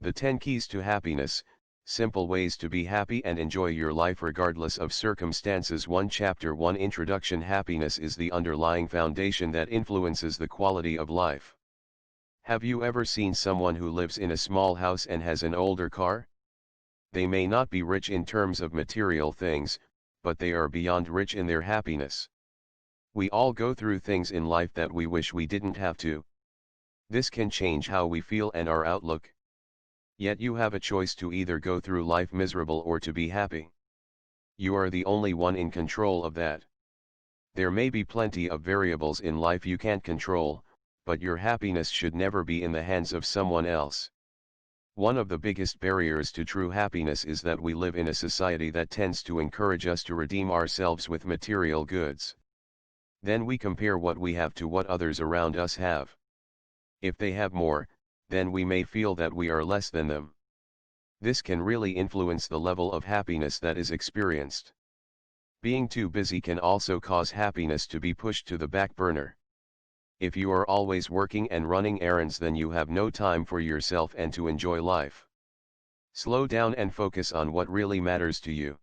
The 10 Keys to Happiness, Simple Ways to Be Happy and Enjoy Your Life Regardless of Circumstances. 1 Chapter 1 Introduction. Happiness is the underlying foundation that influences the quality of life. Have you ever seen someone who lives in a small house and has an older car? They may not be rich in terms of material things, but they are beyond rich in their happiness. We all go through things in life that we wish we didn't have to. This can change how we feel and our outlook. Yet you have a choice to either go through life miserable or to be happy. You are the only one in control of that. There may be plenty of variables in life you can't control, but your happiness should never be in the hands of someone else. One of the biggest barriers to true happiness is that we live in a society that tends to encourage us to redeem ourselves with material goods. Then we compare what we have to what others around us have. If they have more, then we may feel that we are less than them. This can really influence the level of happiness that is experienced. Being too busy can also cause happiness to be pushed to the back burner. If you are always working and running errands, then you have no time for yourself and to enjoy life. Slow down and focus on what really matters to you.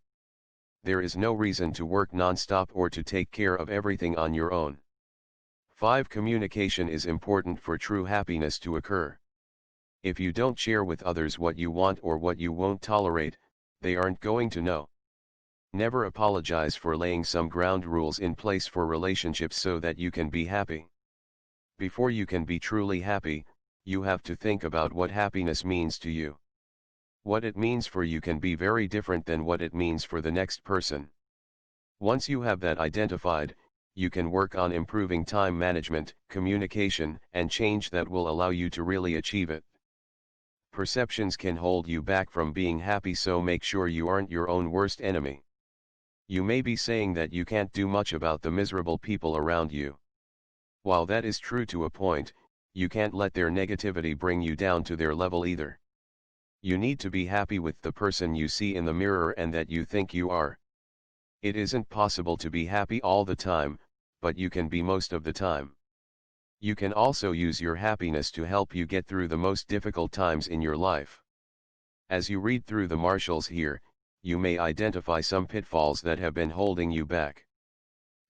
There is no reason to work non-stop or to take care of everything on your own. 5. Communication is important for true happiness to occur. If you don't share with others what you want or what you won't tolerate, they aren't going to know. Never apologize for laying some ground rules in place for relationships so that you can be happy. Before you can be truly happy, you have to think about what happiness means to you. What it means for you can be very different than what it means for the next person. Once you have that identified, you can work on improving time management, communication, and change that will allow you to really achieve it. Perceptions can hold you back from being happy, so make sure you aren't your own worst enemy. You may be saying that you can't do much about the miserable people around you. While that is true to a point, you can't let their negativity bring you down to their level either. You need to be happy with the person you see in the mirror and that you think you are. It isn't possible to be happy all the time, but you can be most of the time. You can also use your happiness to help you get through the most difficult times in your life. As you read through the marshals here, you may identify some pitfalls that have been holding you back.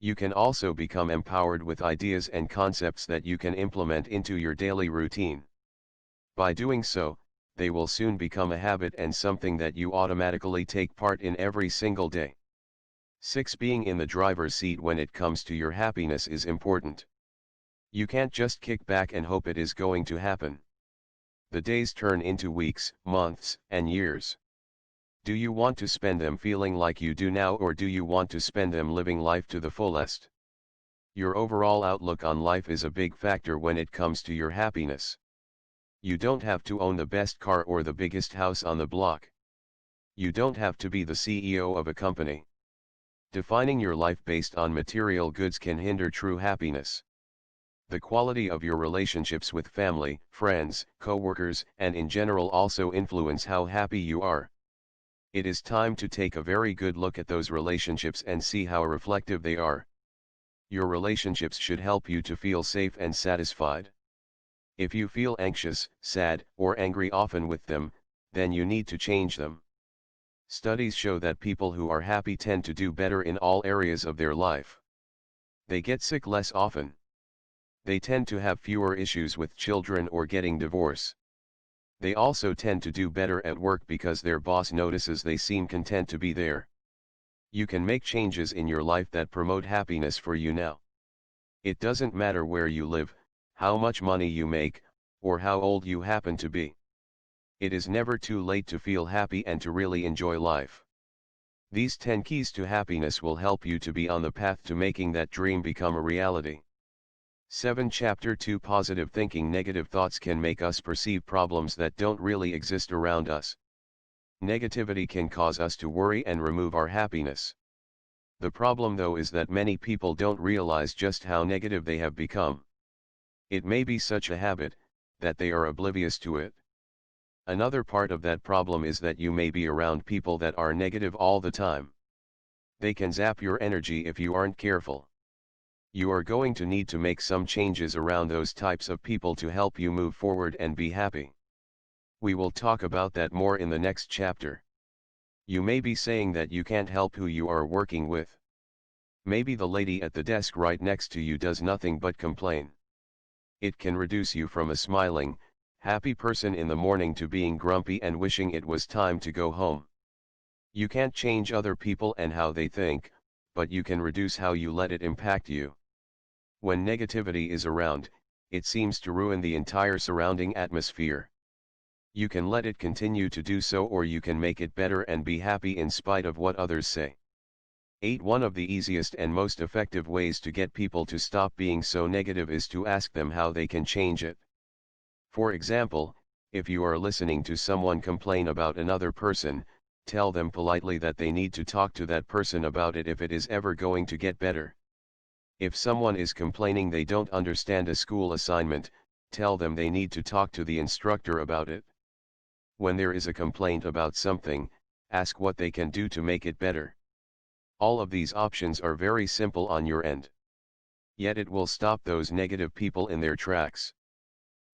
You can also become empowered with ideas and concepts that you can implement into your daily routine. By doing so, they will soon become a habit and something that you automatically take part in every single day. 6. Being in the driver's seat when it comes to your happiness is important. You can't just kick back and hope it is going to happen. The days turn into weeks, months, and years. Do you want to spend them feeling like you do now, or do you want to spend them living life to the fullest? Your overall outlook on life is a big factor when it comes to your happiness. You don't have to own the best car or the biggest house on the block. You don't have to be the CEO of a company. Defining your life based on material goods can hinder true happiness. The quality of your relationships with family, friends, co-workers, and in general also influence how happy you are. It is time to take a very good look at those relationships and see how reflective they are. Your relationships should help you to feel safe and satisfied. If you feel anxious, sad, or angry often with them, then you need to change them. Studies show that people who are happy tend to do better in all areas of their life. They get sick less often. They tend to have fewer issues with children or getting divorced. They also tend to do better at work because their boss notices they seem content to be there. You can make changes in your life that promote happiness for you now. It doesn't matter where you live, how much money you make, or how old you happen to be. It is never too late to feel happy and to really enjoy life. These 10 keys to happiness will help you to be on the path to making that dream become a reality. 7. Chapter 2 Positive Thinking. Negative thoughts can make us perceive problems that don't really exist around us. Negativity can cause us to worry and remove our happiness. The problem though is that many people don't realize just how negative they have become. It may be such a habit, that they are oblivious to it. Another part of that problem is that you may be around people that are negative all the time. They can zap your energy if you aren't careful. You are going to need to make some changes around those types of people to help you move forward and be happy. We will talk about that more in the next chapter. You may be saying that you can't help who you are working with. Maybe the lady at the desk right next to you does nothing but complain. It can reduce you from a smiling, happy person in the morning to being grumpy and wishing it was time to go home. You can't change other people and how they think, but you can reduce how you let it impact you. When negativity is around, it seems to ruin the entire surrounding atmosphere. You can let it continue to do so, or you can make it better and be happy in spite of what others say. 8. One of the easiest and most effective ways to get people to stop being so negative is to ask them how they can change it. For example, if you are listening to someone complain about another person, tell them politely that they need to talk to that person about it if it is ever going to get better. If someone is complaining they don't understand a school assignment, tell them they need to talk to the instructor about it. When there is a complaint about something, ask what they can do to make it better. All of these options are very simple on your end. Yet it will stop those negative people in their tracks.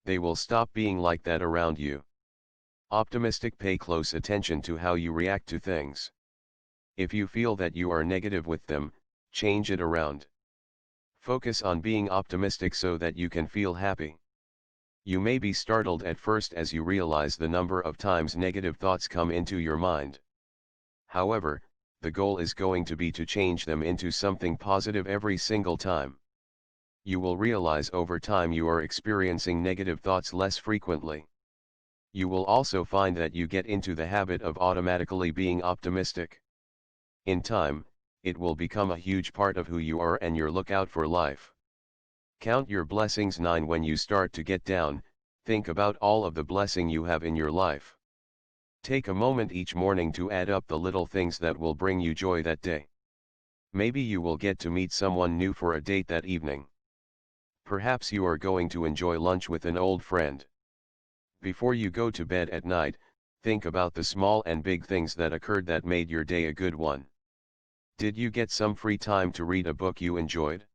They will stop being like that around you. Optimistic. Pay close attention to how you react to things. If you feel that you are negative with them, change it around. Focus on being optimistic so that you can feel happy. You may be startled at first as you realize the number of times negative thoughts come into your mind. However, the goal is going to be to change them into something positive every single time. You will realize over time you are experiencing negative thoughts less frequently. You will also find that you get into the habit of automatically being optimistic. In time, it will become a huge part of who you are and your lookout for life. Count your blessings. 9. When you start to get down, think about all of the blessing you have in your life. Take a moment each morning to add up the little things that will bring you joy that day. Maybe you will get to meet someone new for a date that evening. Perhaps you are going to enjoy lunch with an old friend. Before you go to bed at night, think about the small and big things that occurred that made your day a good one. Did you get some free time to read a book you enjoyed?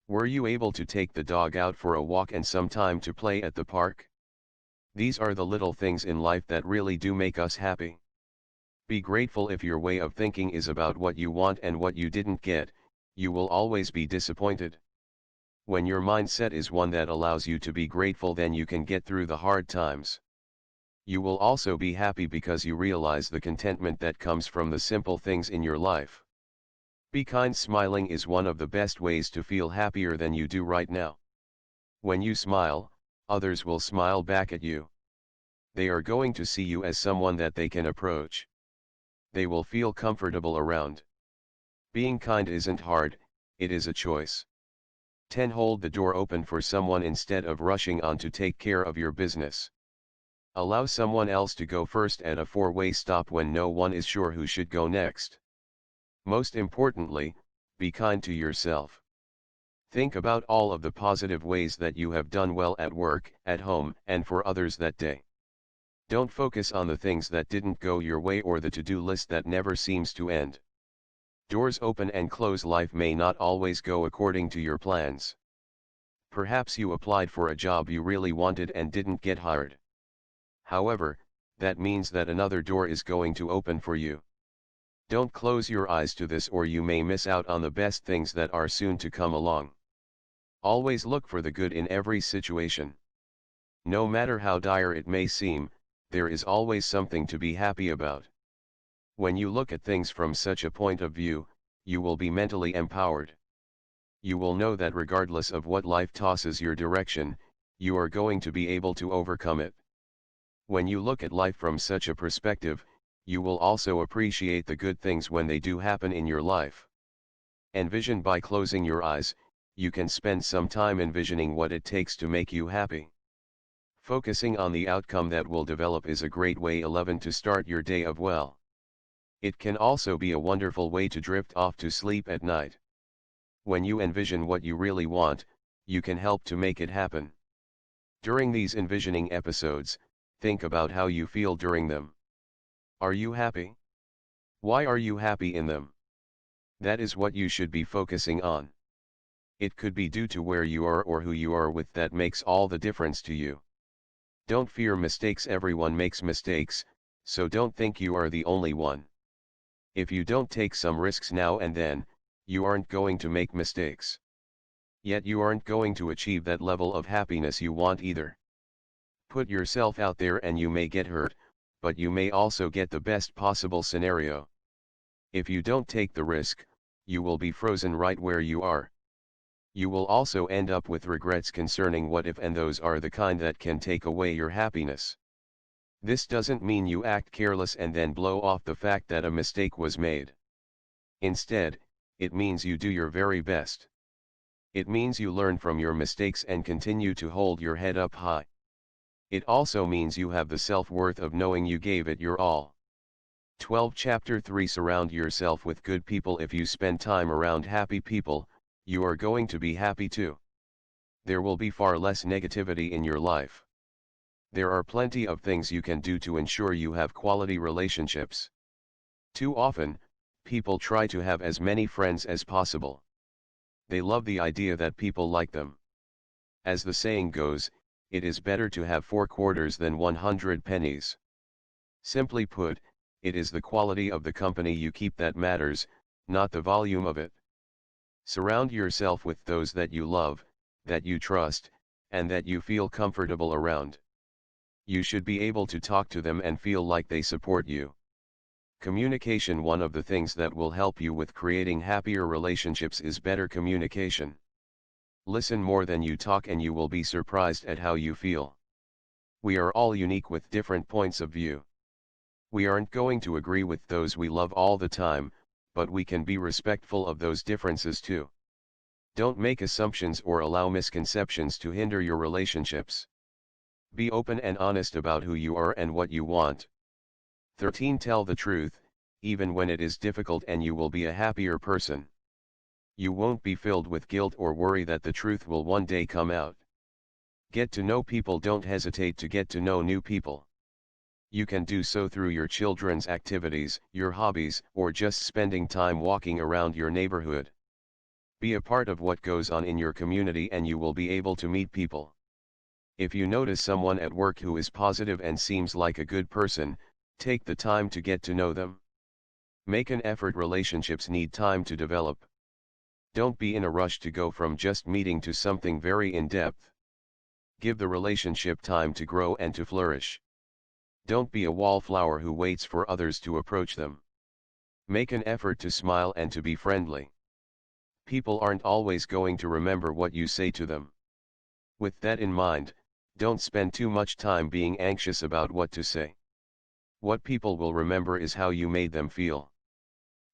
Were you able to take the dog out for a walk and some time to play at the park? These are the little things in life that really do make us happy. Be grateful. If your way of thinking is about what you want and what you didn't get, you will always be disappointed. When your mindset is one that allows you to be grateful, then you can get through the hard times. You will also be happy because you realize the contentment that comes from the simple things in your life. Be kind. Smiling is one of the best ways to feel happier than you do right now. When you smile, others will smile back at you. They are going to see you as someone that they can approach. They will feel comfortable around. Being kind isn't hard, it is a choice. 10. Hold the door open for someone instead of rushing on to take care of your business. Allow someone else to go first at a four-way stop when no one is sure who should go next. Most importantly, be kind to yourself. Think about all of the positive ways that you have done well at work, at home, and for others that day. Don't focus on the things that didn't go your way or the to-do list that never seems to end. Doors open and close. Life may not always go according to your plans. Perhaps you applied for a job you really wanted and didn't get hired. However, that means that another door is going to open for you. Don't close your eyes to this, or you may miss out on the best things that are soon to come along. Always look for the good in every situation. No matter how dire it may seem, there is always something to be happy about. When you look at things from such a point of view, you will be mentally empowered. You will know that regardless of what life tosses your direction, you are going to be able to overcome it. When you look at life from such a perspective, you will also appreciate the good things when they do happen in your life. Envision. By closing your eyes, you can spend some time envisioning what it takes to make you happy. Focusing on the outcome that will develop is a great way. 11. To start your day of well. It can also be a wonderful way to drift off to sleep at night. When you envision what you really want, you can help to make it happen. During these envisioning episodes, think about how you feel during them. Are you happy? Why are you happy in them? That is what you should be focusing on. It could be due to where you are or who you are with. That makes all the difference to you. Don't fear mistakes. Everyone makes mistakes, so don't think you are the only one. If you don't take some risks now and then, you aren't going to make mistakes. Yet you aren't going to achieve that level of happiness you want either. Put yourself out there and you may get hurt, but you may also get the best possible scenario. If you don't take the risk, you will be frozen right where you are. You will also end up with regrets concerning what if, and those are the kind that can take away your happiness. This doesn't mean you act careless and then blow off the fact that a mistake was made. Instead, it means you do your very best. It means you learn from your mistakes and continue to hold your head up high. It also means you have the self-worth of knowing you gave it your all. 12 Chapter 3 Surround yourself with good people. If you spend time around happy people, you are going to be happy too. There will be far less negativity in your life. There are plenty of things you can do to ensure you have quality relationships. Too often, people try to have as many friends as possible. They love the idea that people like them. As the saying goes, it is better to have 4 quarters than 100 pennies. Simply put, it is the quality of the company you keep that matters, not the volume of it. Surround yourself with those that you love, that you trust, and that you feel comfortable around. You should be able to talk to them and feel like they support you. Communication. One of the things that will help you with creating happier relationships is better communication. Listen more than you talk and you will be surprised at how you feel. We are all unique with different points of view. We aren't going to agree with those we love all the time, but we can be respectful of those differences too. Don't make assumptions or allow misconceptions to hinder your relationships. Be open and honest about who you are and what you want. 13 Tell the truth, even when it is difficult, and you will be a happier person. You won't be filled with guilt or worry that the truth will one day come out. Get to know people. Don't hesitate to get to know new people. You can do so through your children's activities, your hobbies, or just spending time walking around your neighborhood. Be a part of what goes on in your community and you will be able to meet people. If you notice someone at work who is positive and seems like a good person, take the time to get to know them. Make an effort. Relationships need time to develop. Don't be in a rush to go from just meeting to something very in-depth. Give the relationship time to grow and to flourish. Don't be a wallflower who waits for others to approach them. Make an effort to smile and to be friendly. People aren't always going to remember what you say to them. With that in mind, don't spend too much time being anxious about what to say. What people will remember is how you made them feel.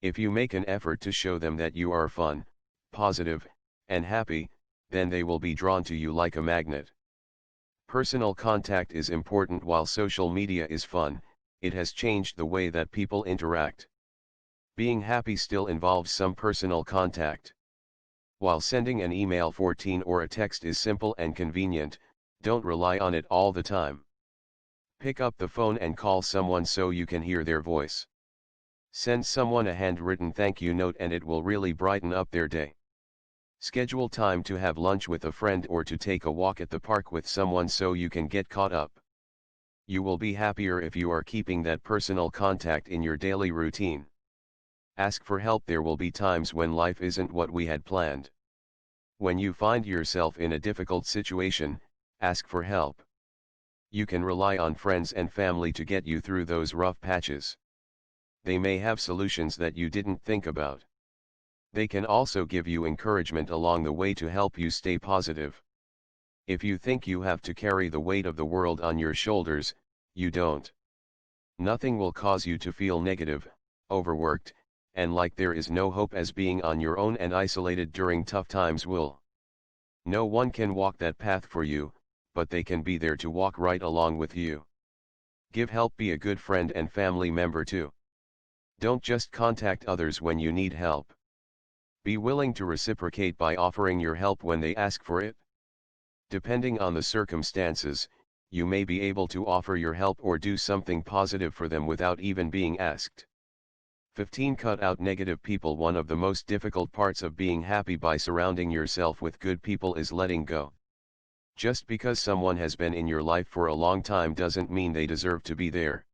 If you make an effort to show them that you are fun, positive, and happy, then they will be drawn to you like a magnet. Personal contact is important. While social media is fun, it has changed the way that people interact. Being happy still involves some personal contact. While sending an email 14 or a text is simple and convenient, don't rely on it all the time. Pick up the phone and call someone so you can hear their voice. Send someone a handwritten thank you note and it will really brighten up their day. Schedule time to have lunch with a friend or to take a walk at the park with someone so you can get caught up. You will be happier if you are keeping that personal contact in your daily routine. Ask for help. There will be times when life isn't what we had planned. When you find yourself in a difficult situation, ask for help. You can rely on friends and family to get you through those rough patches. They may have solutions that you didn't think about. They can also give you encouragement along the way to help you stay positive. If you think you have to carry the weight of the world on your shoulders, you don't. Nothing will cause you to feel negative, overworked, and like there is no hope, as being on your own and isolated during tough times will. No one can walk that path for you, but they can be there to walk right along with you. Give help. Be a good friend and family member too. Don't just contact others when you need help. Be willing to reciprocate by offering your help when they ask for it. Depending on the circumstances, you may be able to offer your help or do something positive for them without even being asked. 15 Cut out negative people. One of the most difficult parts of being happy by surrounding yourself with good people is letting go. Just because someone has been in your life for a long time doesn't mean they deserve to be there.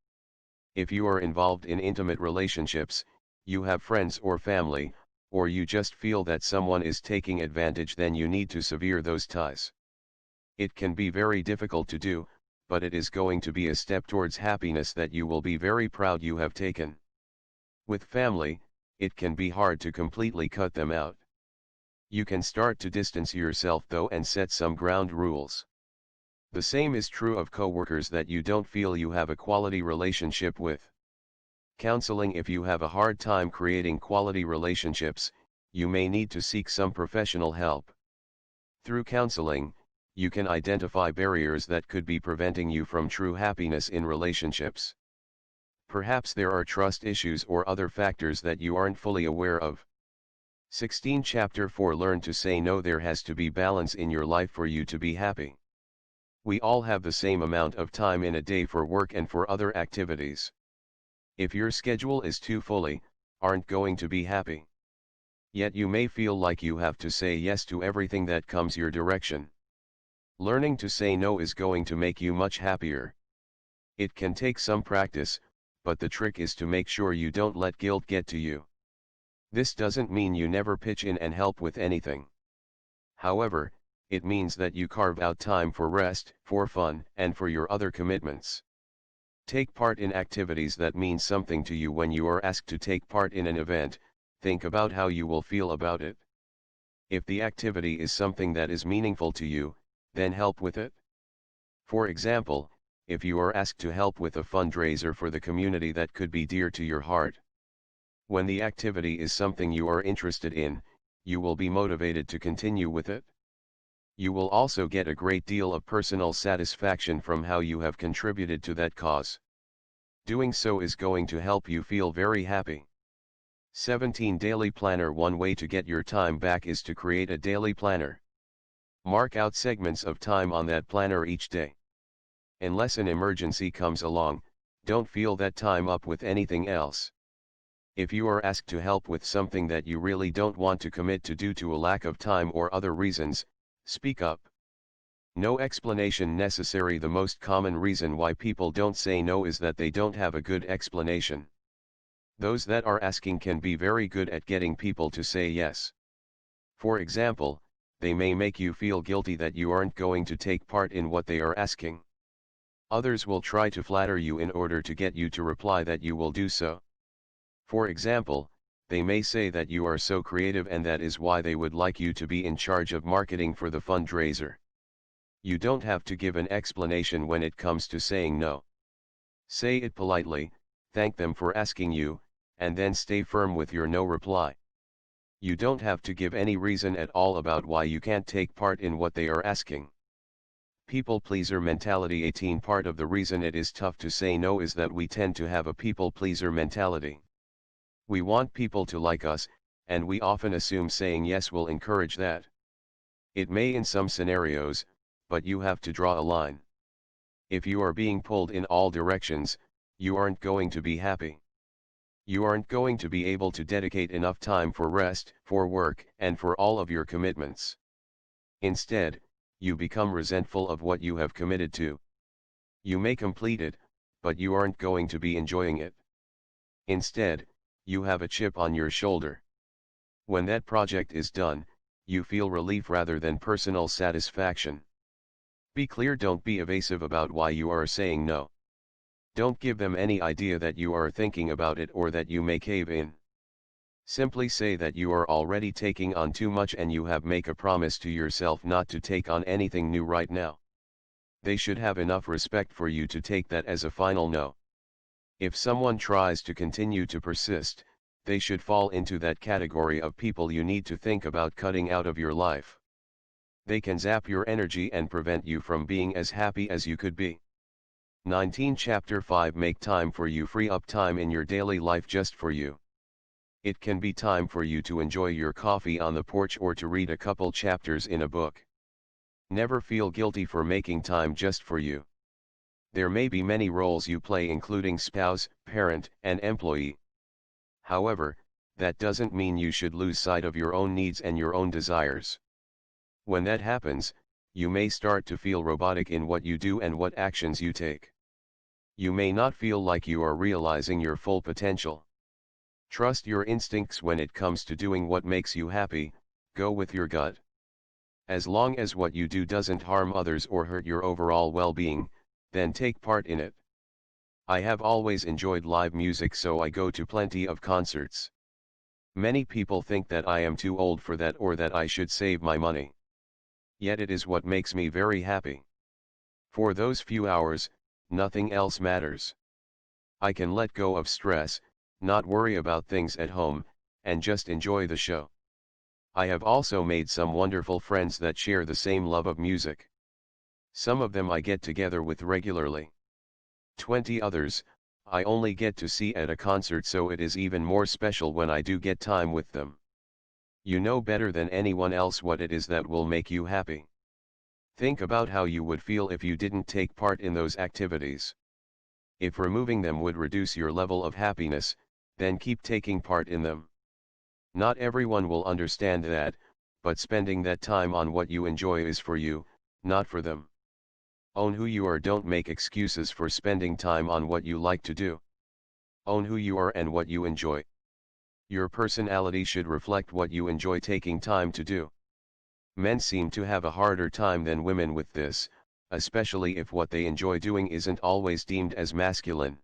If you are involved in intimate relationships, you have friends or family, or you just feel that someone is taking advantage, then you need to sever those ties. It can be very difficult to do, but it is going to be a step towards happiness that you will be very proud you have taken. With family, it can be hard to completely cut them out. You can start to distance yourself though and set some ground rules. The same is true of coworkers that you don't feel you have a quality relationship with. Counseling: if you have a hard time creating quality relationships, you may need to seek some professional help. Through counseling, you can identify barriers that could be preventing you from true happiness in relationships. Perhaps there are trust issues or other factors that you aren't fully aware of. 16 Chapter 4 Learn to say no. There has to be balance in your life for you to be happy. We all have the same amount of time in a day for work and for other activities. If your schedule is too fully, aren't going to be happy. Yet you may feel like you have to say yes to everything that comes your direction. Learning to say no is going to make you much happier. It can take some practice, but the trick is to make sure you don't let guilt get to you. This doesn't mean you never pitch in and help with anything. However, it means that you carve out time for rest, for fun, and for your other commitments. Take part in activities that mean something to you. When you are asked to take part in an event, think about how you will feel about it. If the activity is something that is meaningful to you, then help with it. For example, if you are asked to help with a fundraiser for the community that could be dear to your heart. When the activity is something you are interested in, you will be motivated to continue with it. You will also get a great deal of personal satisfaction from how you have contributed to that cause. Doing so is going to help you feel very happy. 17 Daily Planner. One way to get your time back is to create a daily planner. Mark out segments of time on that planner each day. Unless an emergency comes along, don't fill that time up with anything else. If you are asked to help with something that you really don't want to commit to due to a lack of time or other reasons, speak up. No explanation necessary. The most common reason why people don't say no is that they don't have a good explanation. Those that are asking can be very good at getting people to say yes. For example, they may make you feel guilty that you aren't going to take part in what they are asking. Others will try to flatter you in order to get you to reply that you will do so. For example, they may say that you are so creative and that is why they would like you to be in charge of marketing for the fundraiser. You don't have to give an explanation when it comes to saying no. Say it politely, thank them for asking you, and then stay firm with your no reply. You don't have to give any reason at all about why you can't take part in what they are asking. People pleaser mentality. 18 Part of the reason it is tough to say no is that we tend to have a people pleaser mentality. We want people to like us, and we often assume saying yes will encourage that. It may in some scenarios, but you have to draw a line. If you are being pulled in all directions, you aren't going to be happy. You aren't going to be able to dedicate enough time for rest, for work, and for all of your commitments. Instead, you become resentful of what you have committed to. You may complete it, but you aren't going to be enjoying it. Instead, you have a chip on your shoulder. When that project is done, you feel relief rather than personal satisfaction. Be clear. Don't be evasive about why you are saying no. Don't give them any idea that you are thinking about it or that you may cave in. Simply say that you are already taking on too much and you have make a promise to yourself not to take on anything new right now. They should have enough respect for you to take that as a final no. If someone tries to continue to persist, they should fall into that category of people you need to think about cutting out of your life. They can zap your energy and prevent you from being as happy as you could be. 19 Chapter 5 Make time for you. Free up time in your daily life just for you. It can be time for you to enjoy your coffee on the porch or to read a couple chapters in a book. Never feel guilty for making time just for you. There may be many roles you play, including spouse, parent, and employee. However, that doesn't mean you should lose sight of your own needs and your own desires. When that happens, you may start to feel robotic in what you do and what actions you take. You may not feel like you are realizing your full potential. Trust your instincts when it comes to doing what makes you happy, go with your gut. As long as what you do doesn't harm others or hurt your overall well-being, then take part in it. I have always enjoyed live music, so I go to plenty of concerts. Many people think that I am too old for that or that I should save my money. Yet it is what makes me very happy. For those few hours, nothing else matters. I can let go of stress, not worry about things at home, and just enjoy the show. I have also made some wonderful friends that share the same love of music. Some of them I get together with regularly. 20 others, I only get to see at a concert, so it is even more special when I do get time with them. You know better than anyone else what it is that will make you happy. Think about how you would feel if you didn't take part in those activities. If removing them would reduce your level of happiness, then keep taking part in them. Not everyone will understand that, but spending that time on what you enjoy is for you, not for them. Own who you are. Don't make excuses for spending time on what you like to do. Own who you are and what you enjoy. Your personality should reflect what you enjoy taking time to do. Men seem to have a harder time than women with this, especially if what they enjoy doing isn't always deemed as masculine.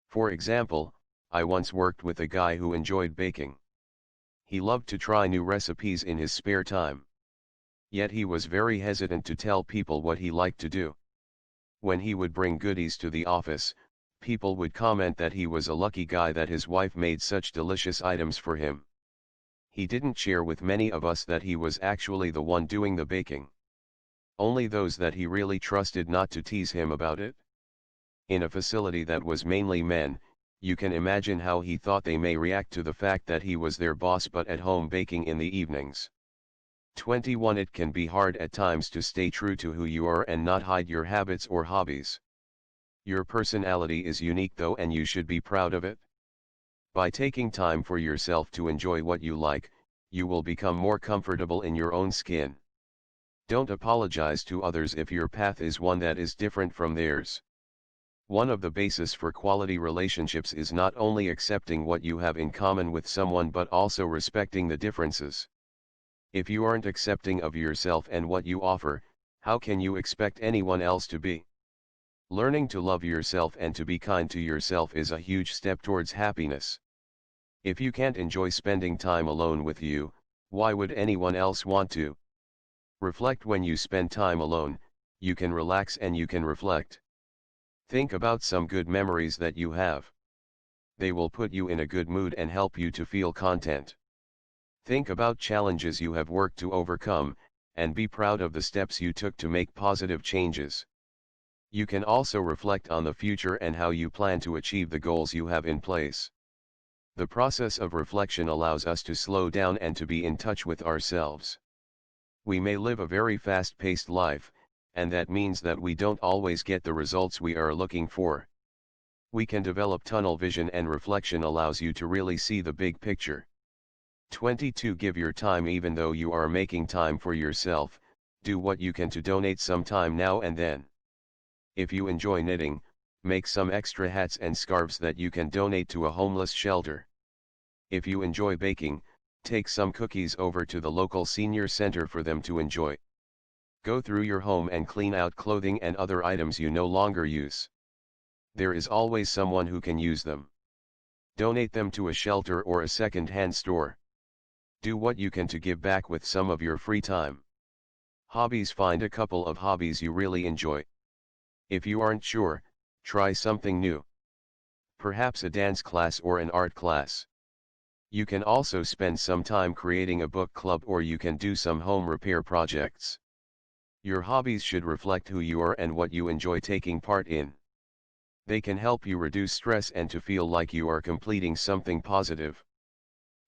For example, I once worked with a guy who enjoyed baking. He loved to try new recipes in his spare time. Yet he was very hesitant to tell people what he liked to do. When he would bring goodies to the office, people would comment that he was a lucky guy that his wife made such delicious items for him. He didn't share with many of us that he was actually the one doing the baking. Only those that he really trusted not to tease him about it. In a facility that was mainly men, you can imagine how he thought they may react to the fact that he was their boss but at home baking in the evenings. 21. It can be hard at times to stay true to who you are and not hide your habits or hobbies. Your personality is unique though, and you should be proud of it. By taking time for yourself to enjoy what you like, you will become more comfortable in your own skin. Don't apologize to others if your path is one that is different from theirs. One of the bases for quality relationships is not only accepting what you have in common with someone but also respecting the differences. If you aren't accepting of yourself and what you offer, how can you expect anyone else to be? Learning to love yourself and to be kind to yourself is a huge step towards happiness. If you can't enjoy spending time alone with you, why would anyone else want to? Reflect. When you spend time alone, you can relax and you can reflect. Think about some good memories that you have. They will put you in a good mood and help you to feel content. Think about challenges you have worked to overcome, and be proud of the steps you took to make positive changes. You can also reflect on the future and how you plan to achieve the goals you have in place. The process of reflection allows us to slow down and to be in touch with ourselves. We may live a very fast-paced life, and that means that we don't always get the results we are looking for. We can develop tunnel vision, and reflection allows you to really see the big picture. 22. Give your time. Even though you are making time for yourself, do what you can to donate some time now and then. If you enjoy knitting, make some extra hats and scarves that you can donate to a homeless shelter. If you enjoy baking, take some cookies over to the local senior center for them to enjoy. Go through your home and clean out clothing and other items you no longer use. There is always someone who can use them. Donate them to a shelter or a second-hand store. Do what you can to give back with some of your free time. Hobbies. Find a couple of hobbies you really enjoy. If you aren't sure, try something new. Perhaps a dance class or an art class. You can also spend some time creating a book club, or you can do some home repair projects. Your hobbies should reflect who you are and what you enjoy taking part in. They can help you reduce stress and to feel like you are completing something positive.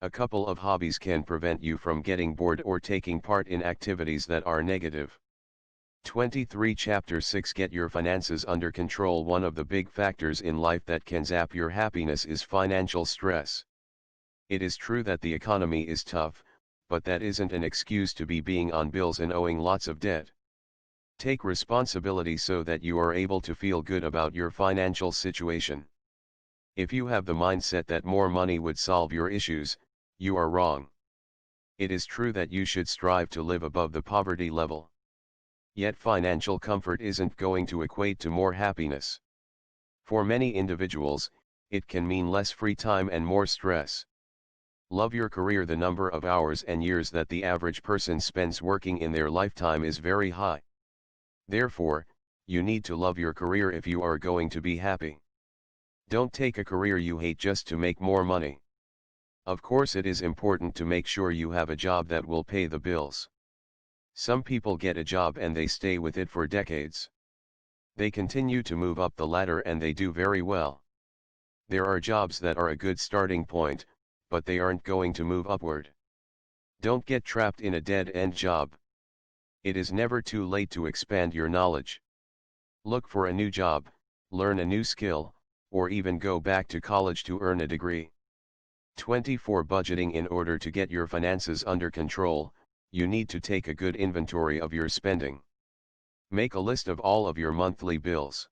A couple of hobbies can prevent you from getting bored or taking part in activities that are negative. 23. Chapter 6. Get your finances under control. One of the big factors in life that can zap your happiness is financial stress. It is true that the economy is tough, but that isn't an excuse to be being on bills and owing lots of debt. Take responsibility so that you are able to feel good about your financial situation. If you have the mindset that more money would solve your issues, you are wrong. It is true that you should strive to live above the poverty level. Yet financial comfort isn't going to equate to more happiness. For many individuals, it can mean less free time and more stress. Love your career. The number of hours and years that the average person spends working in their lifetime is very high. Therefore, you need to love your career if you are going to be happy. Don't take a career you hate just to make more money. Of course, it is important to make sure you have a job that will pay the bills. Some people get a job and they stay with it for decades. They continue to move up the ladder and they do very well. There are jobs that are a good starting point, but they aren't going to move upward. Don't get trapped in a dead-end job. It is never too late to expand your knowledge. Look for a new job, learn a new skill, or even go back to college to earn a degree. 24. Budgeting. In order to get your finances under control, you need to take a good inventory of your spending. Make a list of all of your monthly bills.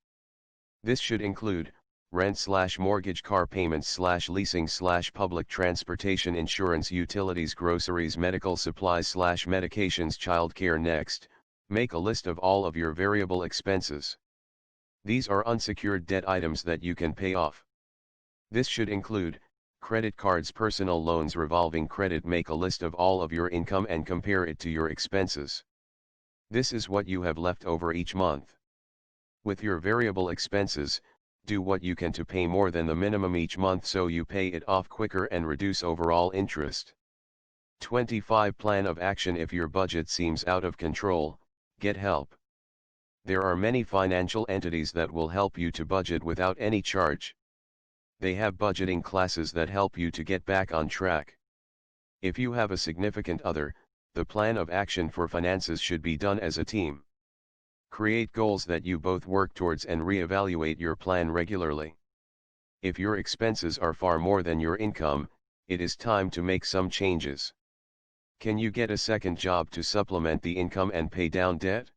This should include rent/mortgage, car payments/leasing/public transportation, insurance, utilities, groceries, medical supplies/medications, childcare. Next, make a list of all of your variable expenses. These are unsecured debt items that you can pay off. This should include credit cards, personal loans, revolving credit. Make a list of all of your income and compare it to your expenses. This is what you have left over each month. With your variable expenses, do what you can to pay more than the minimum each month so you pay it off quicker and reduce overall interest. 25. Plan of action. If your budget seems out of control, get help. There are many financial entities that will help you to budget without any charge. They have budgeting classes that help you to get back on track. If you have a significant other, the plan of action for finances should be done as a team. Create goals that you both work towards and reevaluate your plan regularly. If your expenses are far more than your income, it is time to make some changes. Can you get a second job to supplement the income and pay down debt?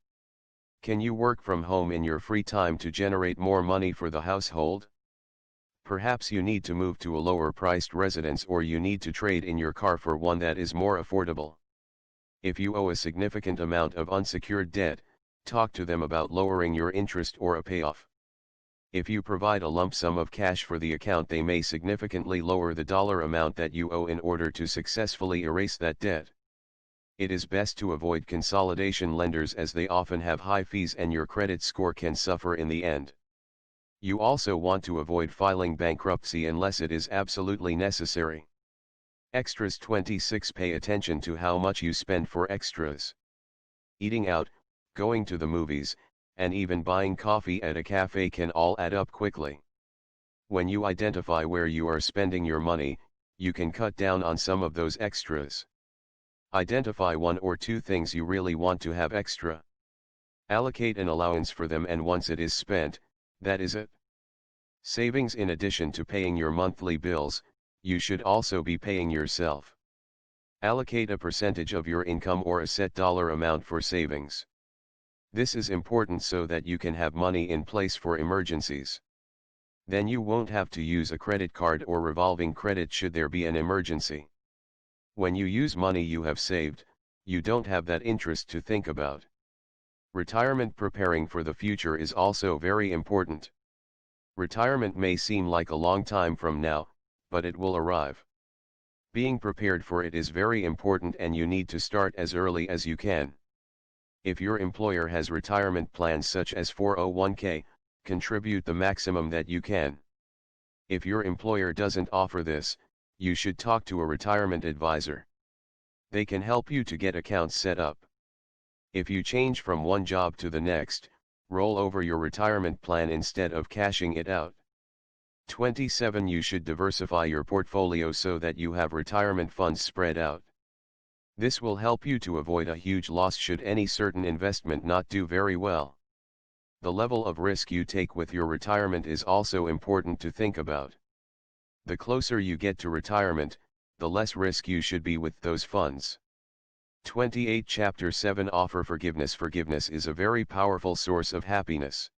Can you work from home in your free time to generate more money for the household? Perhaps you need to move to a lower-priced residence, or you need to trade in your car for one that is more affordable. If you owe a significant amount of unsecured debt, talk to them about lowering your interest or a payoff. If you provide a lump sum of cash for the account, they may significantly lower the dollar amount that you owe in order to successfully erase that debt. It is best to avoid consolidation lenders as they often have high fees and your credit score can suffer in the end. You also want to avoid filing bankruptcy unless it is absolutely necessary. Extras. 26. Pay attention to how much you spend for extras. Eating out, going to the movies, and even buying coffee at a cafe can all add up quickly. When you identify where you are spending your money, you can cut down on some of those extras. Identify one or two things you really want to have extra. Allocate an allowance for them, and once it is spent, that is it. Savings. In addition to paying your monthly bills, you should also be paying yourself. Allocate a percentage of your income or a set dollar amount for savings. This is important so that you can have money in place for emergencies. Then you won't have to use a credit card or revolving credit should there be an emergency. When you use money you have saved, you don't have that interest to think about. Retirement. Preparing for the future is also very important. Retirement may seem like a long time from now, but it will arrive. Being prepared for it is very important, and you need to start as early as you can. If your employer has retirement plans such as 401k, contribute the maximum that you can. If your employer doesn't offer this, you should talk to a retirement advisor. They can help you to get accounts set up. If you change from one job to the next, roll over your retirement plan instead of cashing it out. 27. You should diversify your portfolio so that you have retirement funds spread out. This will help you to avoid a huge loss should any certain investment not do very well. The level of risk you take with your retirement is also important to think about. The closer you get to retirement, the less risk you should be with those funds. 28 Chapter 7 Offer forgiveness. Forgiveness is a very powerful source of happiness.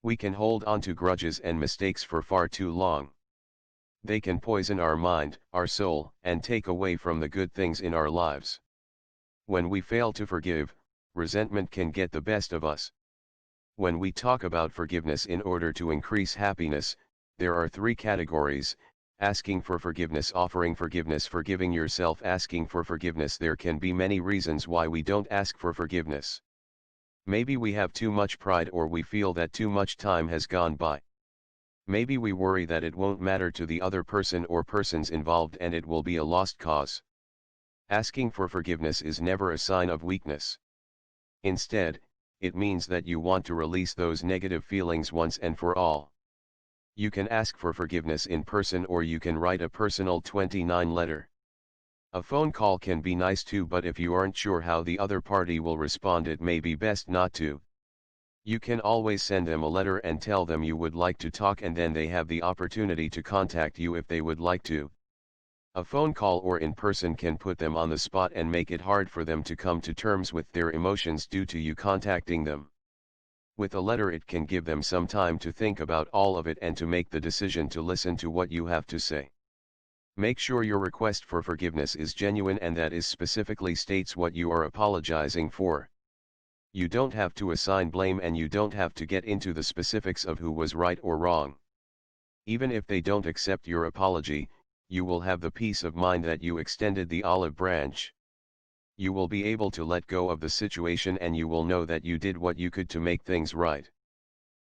We can hold on to grudges and mistakes for far too long. They can poison our mind, our soul, and take away from the good things in our lives. When we fail to forgive, resentment can get the best of us. When we talk about forgiveness in order to increase happiness, there are three categories: asking for forgiveness, offering forgiveness, forgiving yourself. Asking for forgiveness. There can be many reasons why we don't ask for forgiveness. Maybe we have too much pride, or we feel that too much time has gone by. Maybe we worry that it won't matter to the other person or persons involved and it will be a lost cause. Asking for forgiveness is never a sign of weakness. Instead, it means that you want to release those negative feelings once and for all. You can ask for forgiveness in person, or you can write a personal 29 letter. A phone call can be nice too, but if you aren't sure how the other party will respond, it may be best not to. You can always send them a letter and tell them you would like to talk, and then they have the opportunity to contact you if they would like to. A phone call or in person can put them on the spot and make it hard for them to come to terms with their emotions due to you contacting them. With a letter, it can give them some time to think about all of it and to make the decision to listen to what you have to say. Make sure your request for forgiveness is genuine and that it specifically states what you are apologizing for. You don't have to assign blame, and you don't have to get into the specifics of who was right or wrong. Even if they don't accept your apology, you will have the peace of mind that you extended the olive branch. You will be able to let go of the situation, and you will know that you did what you could to make things right.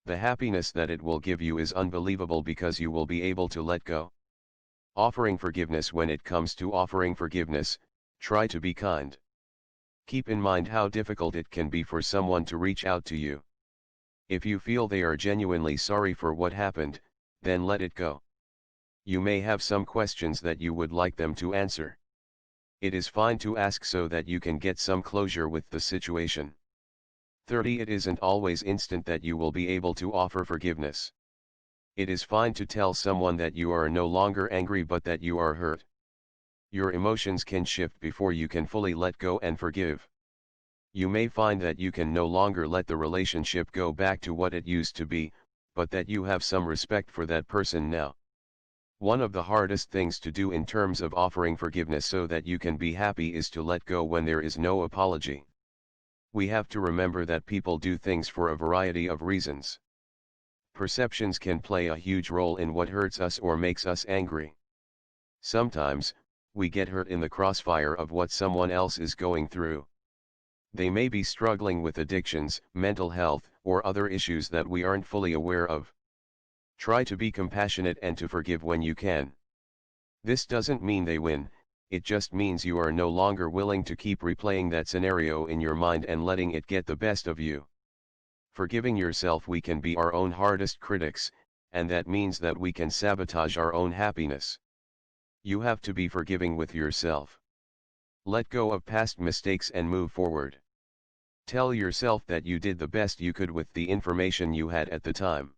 The happiness that it will give you is unbelievable because you will be able to let go. Offering forgiveness. When it comes to offering forgiveness, try to be kind. Keep in mind how difficult it can be for someone to reach out to you. If you feel they are genuinely sorry for what happened, then let it go. You may have some questions that you would like them to answer. It is fine to ask so that you can get some closure with the situation. 30 It isn't always instant that you will be able to offer forgiveness. It is fine to tell someone that you are no longer angry, but that you are hurt. Your emotions can shift before you can fully let go and forgive. You may find that you can no longer let the relationship go back to what it used to be, but that you have some respect for that person now. One of the hardest things to do in terms of offering forgiveness so that you can be happy is to let go when there is no apology. We have to remember that people do things for a variety of reasons. Perceptions can play a huge role in what hurts us or makes us angry. Sometimes, we get hurt in the crossfire of what someone else is going through. They may be struggling with addictions, mental health, or other issues that we aren't fully aware of. Try to be compassionate and to forgive when you can. This doesn't mean they win, it just means you are no longer willing to keep replaying that scenario in your mind and letting it get the best of you. Forgiving yourself. We can be our own hardest critics, and that means that we can sabotage our own happiness. You have to be forgiving with yourself. Let go of past mistakes and move forward. Tell yourself that you did the best you could with the information you had at the time.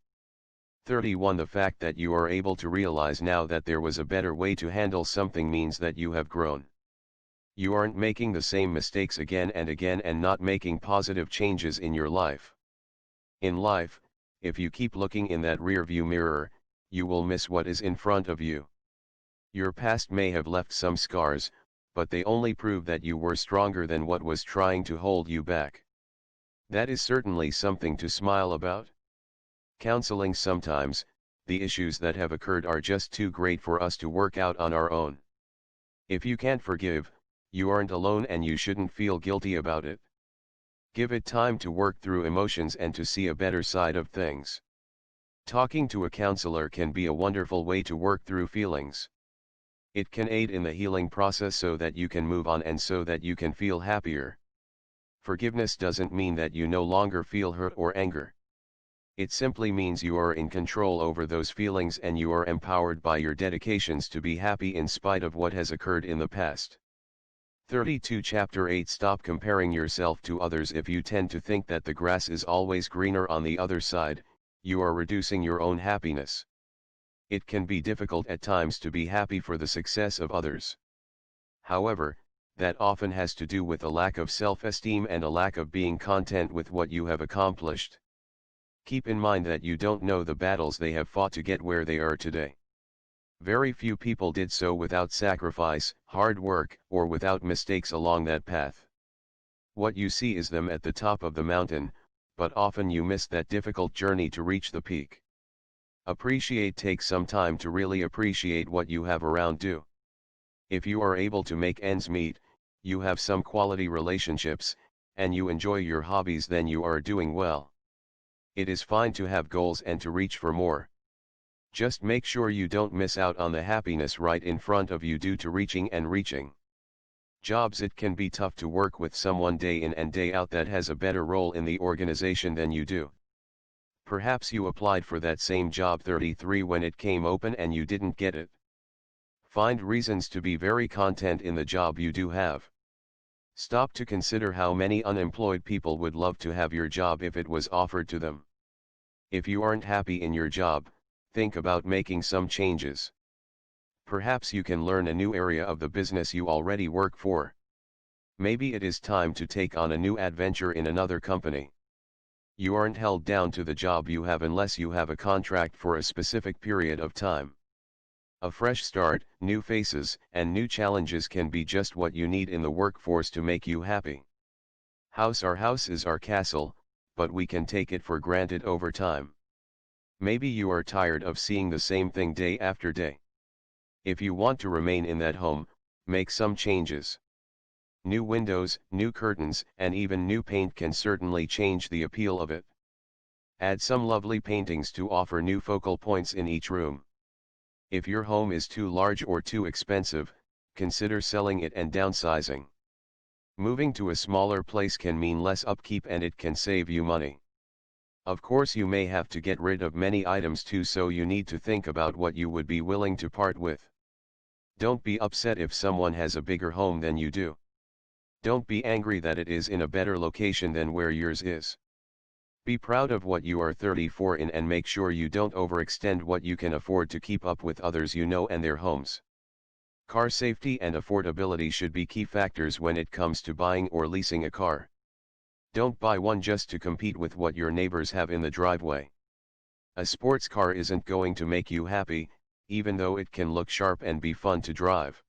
31 The fact that you are able to realize now that there was a better way to handle something means that you have grown. You aren't making the same mistakes again and again and not making positive changes in your life. In life, if you keep looking in that rearview mirror, you will miss what is in front of you. Your past may have left some scars, but they only prove that you were stronger than what was trying to hold you back. That is certainly something to smile about. Counseling. Sometimes, the issues that have occurred are just too great for us to work out on our own. If you can't forgive, you aren't alone and you shouldn't feel guilty about it. Give it time to work through emotions and to see a better side of things. Talking to a counselor can be a wonderful way to work through feelings. It can aid in the healing process so that you can move on and so that you can feel happier. Forgiveness doesn't mean that you no longer feel hurt or anger. It simply means you are in control over those feelings and you are empowered by your dedications to be happy in spite of what has occurred in the past. 32 Chapter 8 Stop comparing yourself to others. If you tend to think that the grass is always greener on the other side, you are reducing your own happiness. It can be difficult at times to be happy for the success of others. However, that often has to do with a lack of self-esteem and a lack of being content with what you have accomplished. Keep in mind that you don't know the battles they have fought to get where they are today. Very few people did so without sacrifice, hard work, or without mistakes along that path. What you see is them at the top of the mountain, but often you miss that difficult journey to reach the peak. Take some time to really appreciate what you have around you. If you are able to make ends meet, you have some quality relationships, and you enjoy your hobbies, then you are doing well. It is fine to have goals and to reach for more. Just make sure you don't miss out on the happiness right in front of you due to reaching. Jobs. It can be tough to work with someone day in and day out that has a better role in the organization than you do. Perhaps you applied for that same job 33 when it came open and you didn't get it. Find reasons to be very content in the job you do have. Stop to consider how many unemployed people would love to have your job if it was offered to them. If you aren't happy in your job, think about making some changes. Perhaps you can learn a new area of the business you already work for. Maybe it is time to take on a new adventure in another company. You aren't held down to the job you have unless you have a contract for a specific period of time. A fresh start, new faces, and new challenges can be just what you need in the workforce to make you happy. Our house is our castle, but we can take it for granted over time. Maybe you are tired of seeing the same thing day after day. If you want to remain in that home, make some changes. New windows, new curtains, and even new paint can certainly change the appeal of it. Add some lovely paintings to offer new focal points in each room. If your home is too large or too expensive, consider selling it and downsizing. Moving to a smaller place can mean less upkeep and it can save you money. Of course, you may have to get rid of many items too, so you need to think about what you would be willing to part with. Don't be upset if someone has a bigger home than you do. Don't be angry that it is in a better location than where yours is. Be proud of what you are 34 in and make sure you don't overextend what you can afford to keep up with others you know and their homes. Car safety and affordability should be key factors when it comes to buying or leasing a car. Don't buy one just to compete with what your neighbors have in the driveway. A sports car isn't going to make you happy, even though it can look sharp and be fun to drive.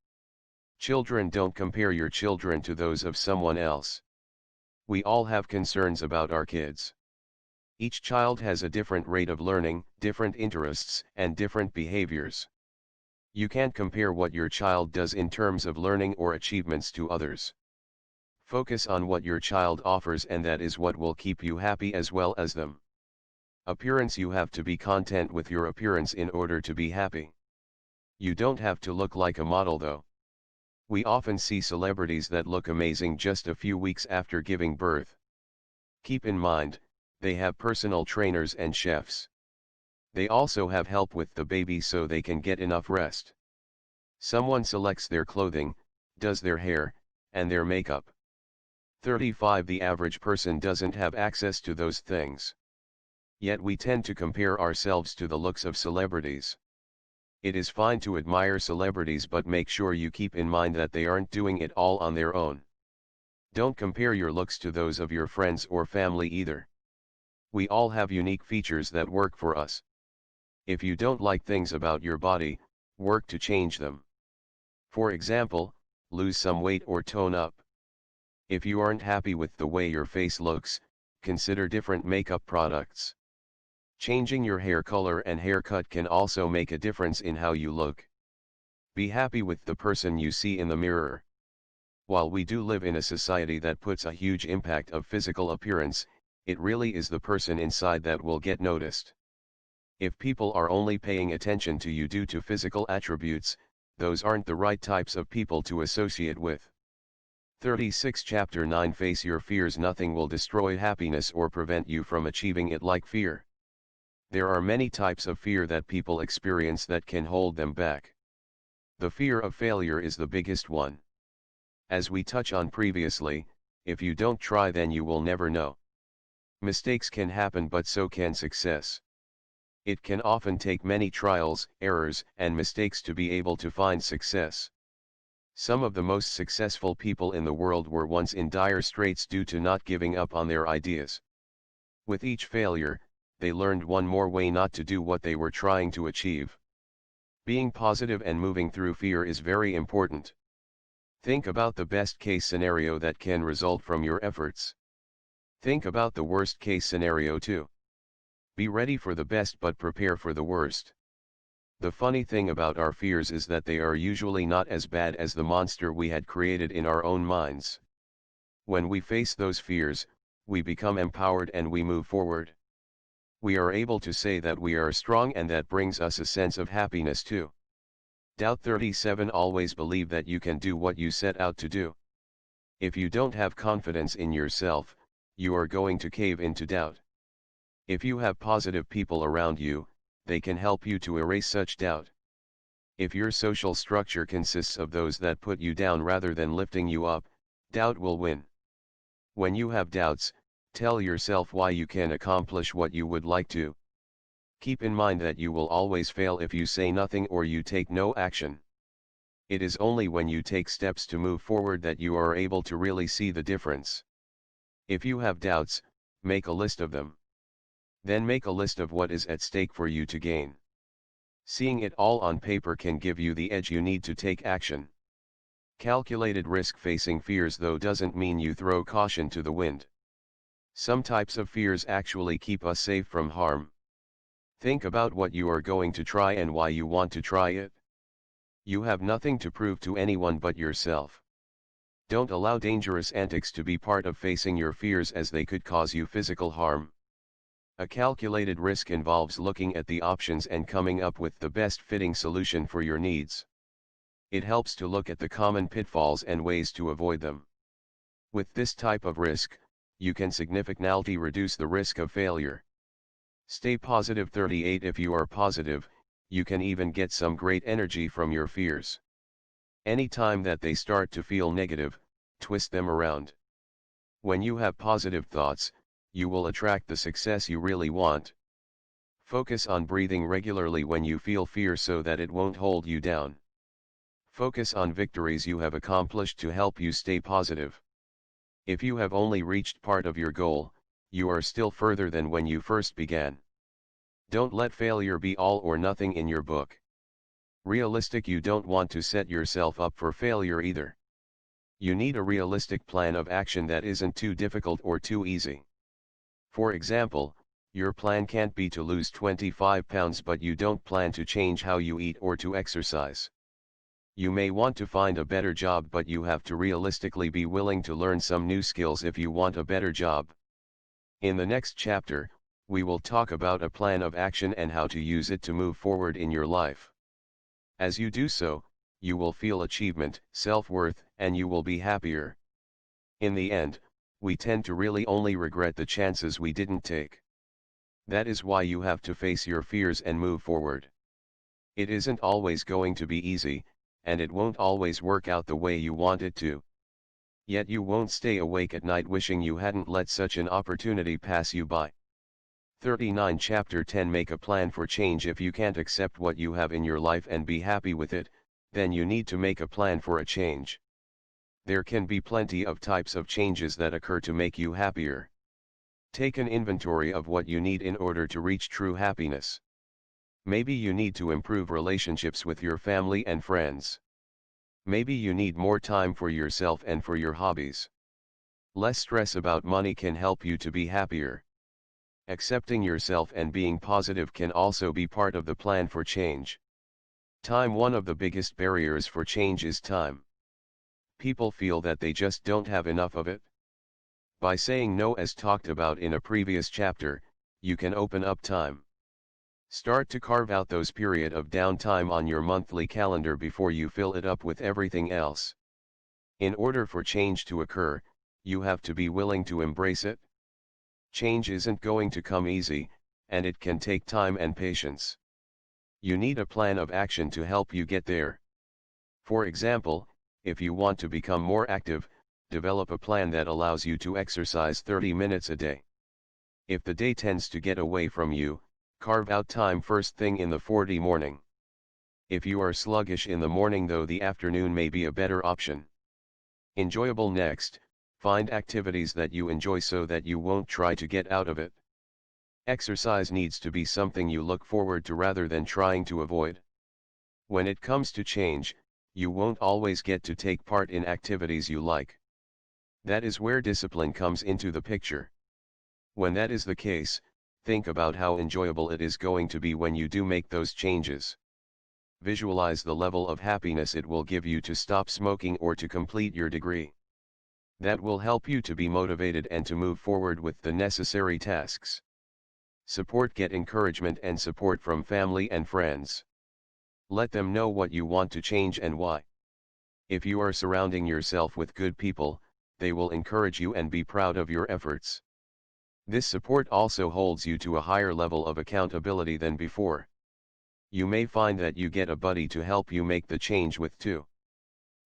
Children, don't compare your children to those of someone else. We all have concerns about our kids. Each child has a different rate of learning, different interests, and different behaviors. You can't compare what your child does in terms of learning or achievements to others. Focus on what your child offers, and that is what will keep you happy as well as them. Appearance. You have to be content with your appearance in order to be happy. You don't have to look like a model though. We often see celebrities that look amazing just a few weeks after giving birth. Keep in mind, they have personal trainers and chefs. They also have help with the baby so they can get enough rest. Someone selects their clothing, does their hair, and their makeup. 35. The average person doesn't have access to those things. Yet we tend to compare ourselves to the looks of celebrities. It is fine to admire celebrities, but make sure you keep in mind that they aren't doing it all on their own. Don't compare your looks to those of your friends or family either. We all have unique features that work for us. If you don't like things about your body, work to change them. For example, lose some weight or tone up. If you aren't happy with the way your face looks, consider different makeup products. Changing your hair color and haircut can also make a difference in how you look. Be happy with the person you see in the mirror. While we do live in a society that puts a huge impact of physical appearance, it really is the person inside that will get noticed. If people are only paying attention to you due to physical attributes, those aren't the right types of people to associate with. 36. Chapter 9. Face your fears. Nothing will destroy happiness or prevent you from achieving it like fear. There are many types of fear that people experience that can hold them back. The fear of failure is the biggest one. As we touched on previously, if you don't try, then you will never know. Mistakes can happen, but so can success. It can often take many trials, errors, and mistakes to be able to find success. Some of the most successful people in the world were once in dire straits due to not giving up on their ideas. With each failure, they learned one more way not to do what they were trying to achieve. Being positive and moving through fear is very important. Think about the best case scenario that can result from your efforts. Think about the worst case scenario too. Be ready for the best but prepare for the worst. The funny thing about our fears is that they are usually not as bad as the monster we had created in our own minds. When we face those fears, we become empowered and we move forward. We are able to say that we are strong, and that brings us a sense of happiness too. Doubt 37. Always believe that you can do what you set out to do. If you don't have confidence in yourself, you are going to cave into doubt. If you have positive people around you, they can help you to erase such doubt. If your social structure consists of those that put you down rather than lifting you up, doubt will win. When you have doubts, tell yourself why you can accomplish what you would like to. Keep in mind that you will always fail if you say nothing or you take no action. It is only when you take steps to move forward that you are able to really see the difference. If you have doubts, make a list of them. Then make a list of what is at stake for you to gain. Seeing it all on paper can give you the edge you need to take action. Calculated risk. Facing fears though doesn't mean you throw caution to the wind. Some types of fears actually keep us safe from harm. Think about what you are going to try and why you want to try it. You have nothing to prove to anyone but yourself. Don't allow dangerous antics to be part of facing your fears, as they could cause you physical harm. A calculated risk involves looking at the options and coming up with the best fitting solution for your needs. It helps to look at the common pitfalls and ways to avoid them. With this type of risk, you can significantly reduce the risk of failure. Stay positive. 38. If you are positive, you can even get some great energy from your fears. Anytime that they start to feel negative, twist them around. When you have positive thoughts, you will attract the success you really want. Focus on breathing regularly when you feel fear so that it won't hold you down. Focus on victories you have accomplished to help you stay positive. If you have only reached part of your goal, you are still further than when you first began. Don't let failure be all or nothing in your book. Realistic. You don't want to set yourself up for failure either. You need a realistic plan of action that isn't too difficult or too easy. For example, your plan can't be to lose 25 pounds, but you don't plan to change how you eat or to exercise. You may want to find a better job, but you have to realistically be willing to learn some new skills if you want a better job. In the next chapter, we will talk about a plan of action and how to use it to move forward in your life. As you do so, you will feel achievement, self-worth, and you will be happier. In the end, we tend to really only regret the chances we didn't take. That is why you have to face your fears and move forward. It isn't always going to be easy, and it won't always work out the way you want it to. Yet you won't stay awake at night wishing you hadn't let such an opportunity pass you by. 39. Chapter 10. Make a plan for change. If you can't accept what you have in your life and be happy with it, then you need to make a plan for a change. There can be plenty of types of changes that occur to make you happier. Take an inventory of what you need in order to reach true happiness. Maybe you need to improve relationships with your family and friends. Maybe you need more time for yourself and for your hobbies. Less stress about money can help you to be happier. Accepting yourself and being positive can also be part of the plan for change. Time. One of the biggest barriers for change is time. People feel that they just don't have enough of it. By saying no, as talked about in a previous chapter, you can open up time. Start to carve out those periods of downtime on your monthly calendar before you fill it up with everything else. In order for change to occur, you have to be willing to embrace it. Change isn't going to come easy, and it can take time and patience. You need a plan of action to help you get there. For example, if you want to become more active, develop a plan that allows you to exercise 30 minutes a day. If the day tends to get away from you, carve out time first thing in the 40 morning. If you are sluggish in the morning though, the afternoon may be a better option. Enjoyable. Next, find activities that you enjoy so that you won't try to get out of it. Exercise needs to be something you look forward to rather than trying to avoid. When it comes to change, you won't always get to take part in activities you like. That is where discipline comes into the picture. When that is the case, think about how enjoyable it is going to be when you do make those changes. Visualize the level of happiness it will give you to stop smoking or to complete your degree. That will help you to be motivated and to move forward with the necessary tasks. Support. Get encouragement and support from family and friends. Let them know what you want to change and why. If you are surrounding yourself with good people, they will encourage you and be proud of your efforts. This support also holds you to a higher level of accountability than before. You may find that you get a buddy to help you make the change with too.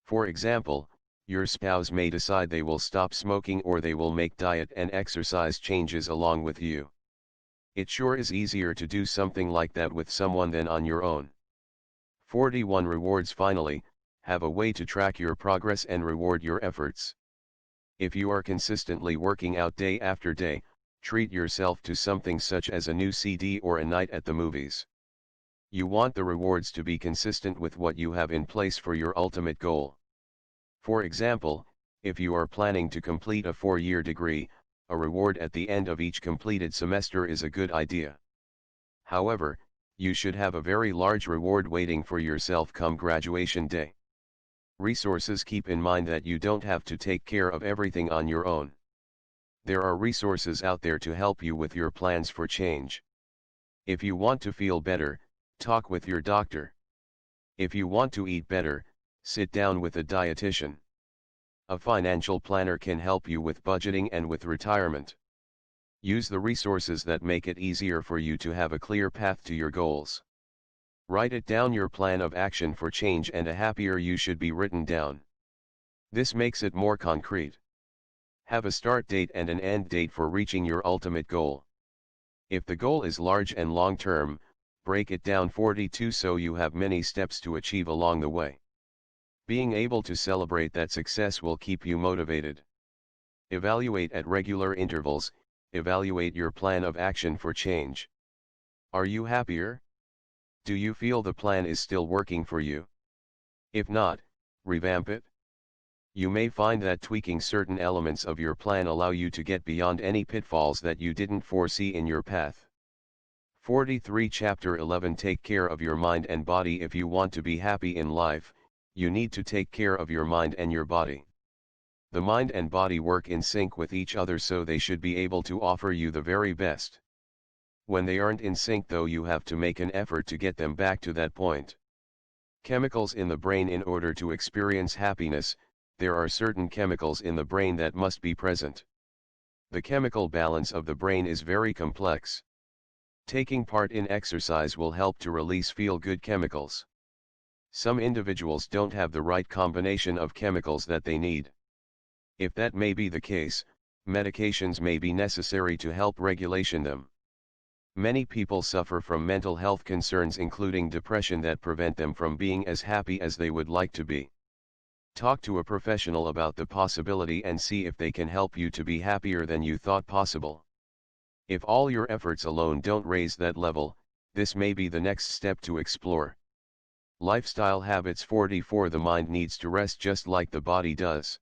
For example, your spouse may decide they will stop smoking or they will make diet and exercise changes along with you. It sure is easier to do something like that with someone than on your own. 41 Rewards. Finally, have a way to track your progress and reward your efforts. If you are consistently working out day after day, treat yourself to something such as a new CD or a night at the movies. You want the rewards to be consistent with what you have in place for your ultimate goal. For example, if you are planning to complete a 4-year degree, a reward at the end of each completed semester is a good idea. However, you should have a very large reward waiting for yourself come graduation day. Resources. Keep in mind that you don't have to take care of everything on your own. There are resources out there to help you with your plans for change. If you want to feel better, talk with your doctor. If you want to eat better, sit down with a dietitian. A financial planner can help you with budgeting and with retirement. Use the resources that make it easier for you to have a clear path to your goals. Write it down. Your plan of action for change and a happier you should be written down. This makes it more concrete. Have a start date and an end date for reaching your ultimate goal. If the goal is large and long-term, break it down 42 so you have many steps to achieve along the way. Being able to celebrate that success will keep you motivated. Evaluate at regular intervals. Evaluate your plan of action for change. Are you happier? Do you feel the plan is still working for you? If not, revamp it. You may find that tweaking certain elements of your plan allow you to get beyond any pitfalls that you didn't foresee in your path. 43 Chapter 11 Take care of your mind and body. If you want to be happy in life, you need to take care of your mind and your body. The mind and body work in sync with each other, so they should be able to offer you the very best. When they aren't in sync though, you have to make an effort to get them back to that point. Chemicals in the brain. In order to experience happiness, there are certain chemicals in the brain that must be present. The chemical balance of the brain is very complex. Taking part in exercise will help to release feel-good chemicals. Some individuals don't have the right combination of chemicals that they need. If that may be the case, medications may be necessary to help regulation them. Many people suffer from mental health concerns including depression that prevent them from being as happy as they would like to be. Talk to a professional about the possibility and see if they can help you to be happier than you thought possible. If all your efforts alone don't raise that level, this may be the next step to explore. Lifestyle habits. 44 The mind needs to rest just like the body does.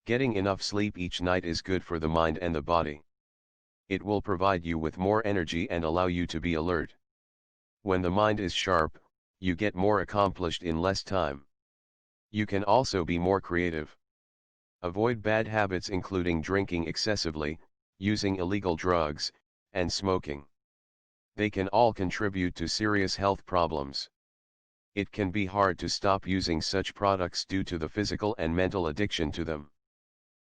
Getting enough sleep each night is good for the mind and the body. It will provide you with more energy and allow you to be alert. When the mind is sharp, you get more accomplished in less time. You can also be more creative. Avoid bad habits including drinking excessively, using illegal drugs, and smoking. They can all contribute to serious health problems. It can be hard to stop using such products due to the physical and mental addiction to them.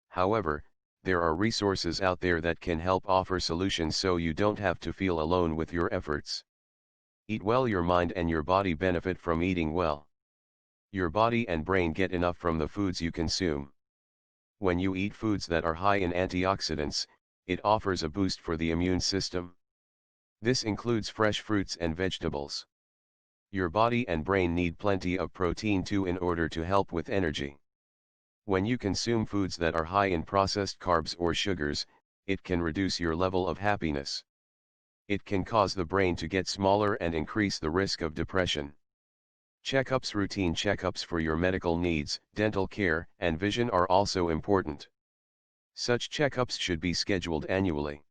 However, there are resources out there that can help offer solutions so you don't have to feel alone with your efforts. Eat well. Your mind and your body benefit from eating well. Your body and brain get enough from the foods you consume. When you eat foods that are high in antioxidants, it offers a boost for the immune system. This includes fresh fruits and vegetables. Your body and brain need plenty of protein too in order to help with energy. When you consume foods that are high in processed carbs or sugars, it can reduce your level of happiness. It can cause the brain to get smaller and increase the risk of depression. Checkups. Routine checkups for your medical needs, dental care, and vision are also important. Such checkups should be scheduled annually.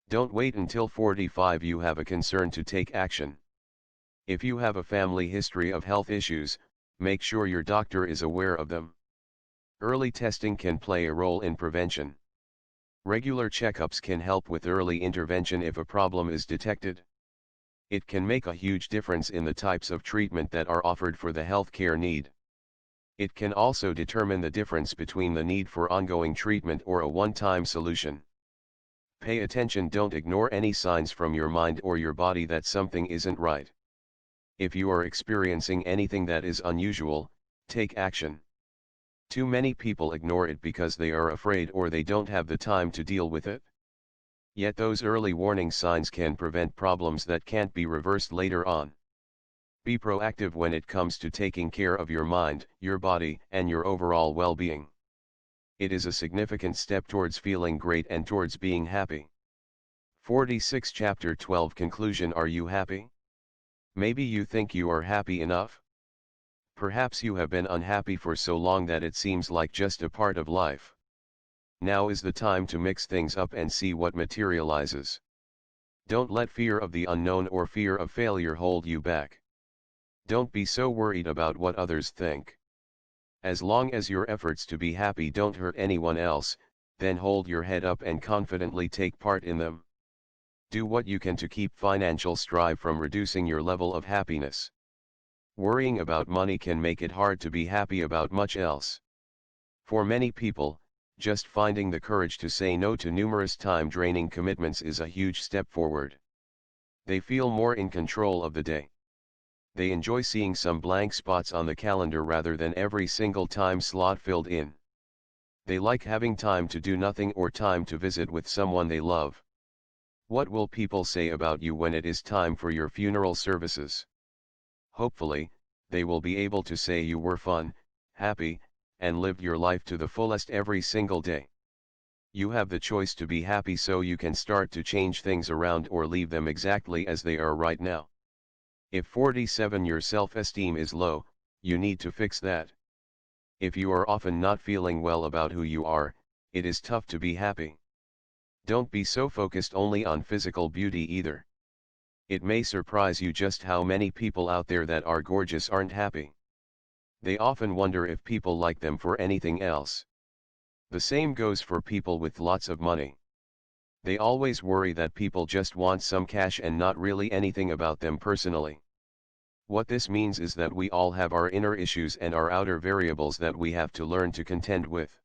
Don't wait until 45 you have a concern to take action. If you have a family history of health issues, make sure your doctor is aware of them. Early testing can play a role in prevention. Regular checkups can help with early intervention if a problem is detected. It can make a huge difference in the types of treatment that are offered for the healthcare need. It can also determine the difference between the need for ongoing treatment or a one-time solution. Pay attention. Don't ignore any signs from your mind or your body that something isn't right. If you are experiencing anything that is unusual, take action. Too many people ignore it because they are afraid or they don't have the time to deal with it. Yet those early warning signs can prevent problems that can't be reversed later on. Be proactive when it comes to taking care of your mind, your body, and your overall well-being. It is a significant step towards feeling great and towards being happy. 46 Chapter 12 Conclusion. Are you happy? Maybe you think you are happy enough. Perhaps you have been unhappy for so long that it seems like just a part of life. Now is the time to mix things up and see what materializes. Don't let fear of the unknown or fear of failure hold you back. Don't be so worried about what others think. As long as your efforts to be happy don't hurt anyone else, then hold your head up and confidently take part in them. Do what you can to keep financial strife from reducing your level of happiness. Worrying about money can make it hard to be happy about much else. For many people, just finding the courage to say no to numerous time-draining commitments is a huge step forward. They feel more in control of the day. They enjoy seeing some blank spots on the calendar rather than every single time slot filled in. They like having time to do nothing or time to visit with someone they love. What will people say about you when it is time for your funeral services? Hopefully, they will be able to say you were fun, happy, and lived your life to the fullest every single day. You have the choice to be happy, so you can start to change things around or leave them exactly as they are right now. If 47 your self-esteem is low, you need to fix that. If you are often not feeling well about who you are, it is tough to be happy. Don't be so focused only on physical beauty either. It may surprise you just how many people out there that are gorgeous aren't happy. They often wonder if people like them for anything else. The same goes for people with lots of money. They always worry that people just want some cash and not really anything about them personally. What this means is that we all have our inner issues and our outer variables that we have to learn to contend with.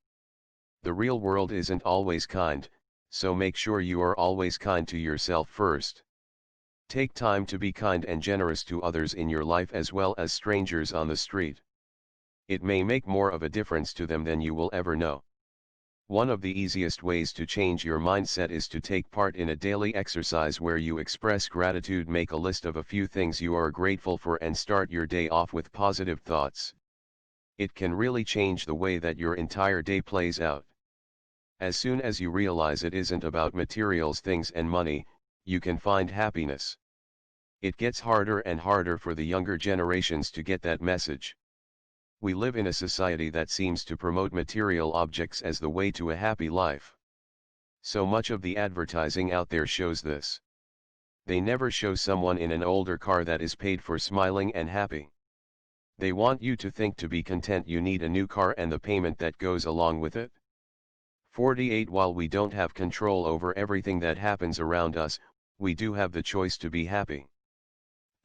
The real world isn't always kind, so make sure you are always kind to yourself first. Take time to be kind and generous to others in your life as well as strangers on the street. It may make more of a difference to them than you will ever know. One of the easiest ways to change your mindset is to take part in a daily exercise where you express gratitude. Make a list of a few things you are grateful for and start your day off with positive thoughts. It can really change the way that your entire day plays out. As soon as you realize it isn't about materials, things and money, you can find happiness. It gets harder and harder for the younger generations to get that message. We live in a society that seems to promote material objects as the way to a happy life. So much of the advertising out there shows this. They never show someone in an older car that is paid for smiling and happy. They want you to think to be content you need a new car and the payment that goes along with it. 48 While we don't have control over everything that happens around us, we do have the choice to be happy.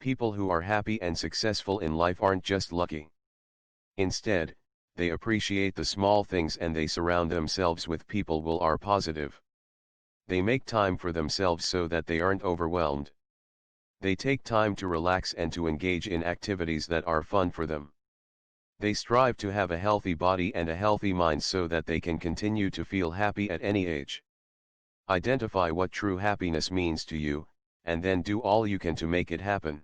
People who are happy and successful in life aren't just lucky. Instead, they appreciate the small things and they surround themselves with people who are positive. They make time for themselves so that they aren't overwhelmed. They take time to relax and to engage in activities that are fun for them. They strive to have a healthy body and a healthy mind so that they can continue to feel happy at any age. Identify what true happiness means to you, and then do all you can to make it happen.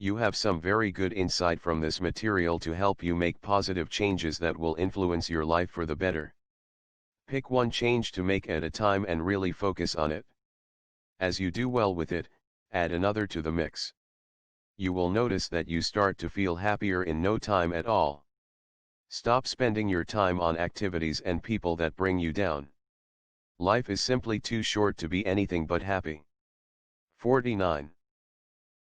You have some very good insight from this material to help you make positive changes that will influence your life for the better. Pick one change to make at a time and really focus on it. As you do well with it, add another to the mix. You will notice that you start to feel happier in no time at all. Stop spending your time on activities and people that bring you down. Life is simply too short to be anything but happy. 49.